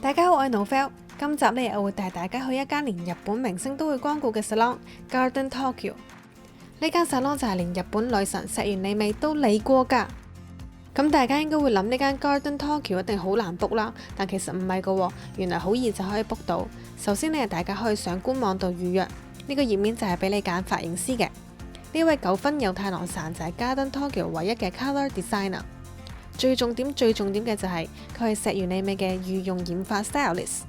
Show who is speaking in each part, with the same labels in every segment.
Speaker 1: 大家好，我係 Novel。今集呢，我會帶大家去一間連日本明星都會光顧嘅 salon Garden Tokyo。呢間 salon 就係連日本女神石原里美都嚟過㗎。咁大家應該會諗呢間 Garden Tokyo 一定好難 book 啦，但其實唔係㗎喎，原來好易就可以 book 到。首先呢，大家可以上官網度預約，呢個頁面就係俾你揀髮型師嘅。呢位9分有太郎散就係 Garden Tokyo 唯一嘅 color designer。最重點嘅就係佢係石原里美嘅御用染髮 stylist。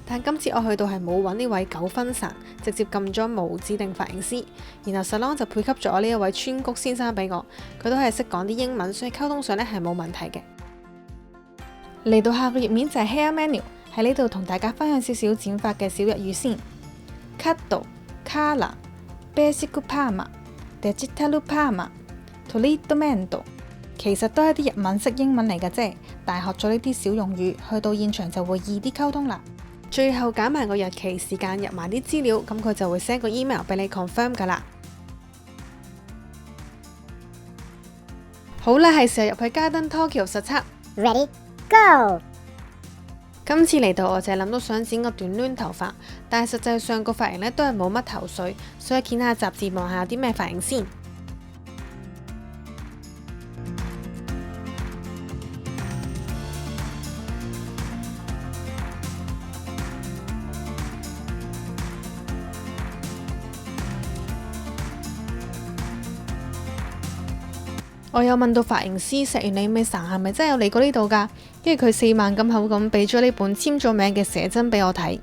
Speaker 1: 但今次我去到係冇揾呢位9分散，直接撳咗無指定髮型師，然後 salon 就配給咗呢一位川谷先生俾我，佢都係識講啲英文，所以溝通上呢係冇問題嘅。嚟到下個頁面就係 hair menu， 喺呢度同大家分享少少剪髮嘅小日語先。カット、カラー、ベーシックパーマ、デジタルパーマ、トリートメント。其實都係啲日文式英文嚟嘅啫，但係學咗呢啲小用語，去到現場就會易啲溝通啦。最後揀埋個日期時間，入埋啲資料，咁佢就會 send 個 email 俾你 confirm 噶啦。好啦，係時候入去Garden Tokyo實測。
Speaker 2: Ready Go！
Speaker 1: 今次嚟到我就係諗到想剪個短攣頭髮，但係實際上個髮型呢都係冇乜頭緒，所以見下雜誌望下有啲咩髮型先。我有問到髮型師石原里美神係咪真係有嚟過呢度㗎？跟住佢4萬咁口咁俾咗呢本簽咗名嘅寫真俾我睇。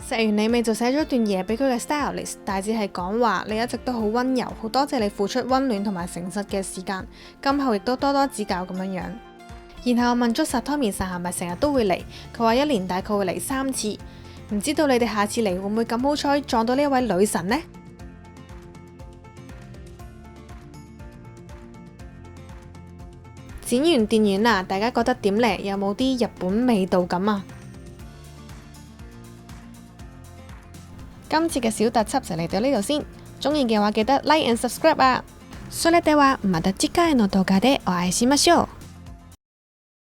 Speaker 1: 石原里美就寫咗段嘢俾佢嘅 stylist， 大致係講話你一直都好溫柔，好多謝你付出溫暖同埋誠實嘅時間，今後亦都多多指教咁樣樣。然後我問咗Satomi神係咪成日都會嚟，佢話1年大概會嚟3次，唔知道你哋下次嚟會唔會咁好彩撞到呢一位女神呢？剪完電完啦，大家覺得點呢？有冇啲日本味道咁啊？今次嘅小特輯就嚟到呢度先，中意嘅話記得 like and subscribe 啊！それではまた次回の動畫でお會いしましょう。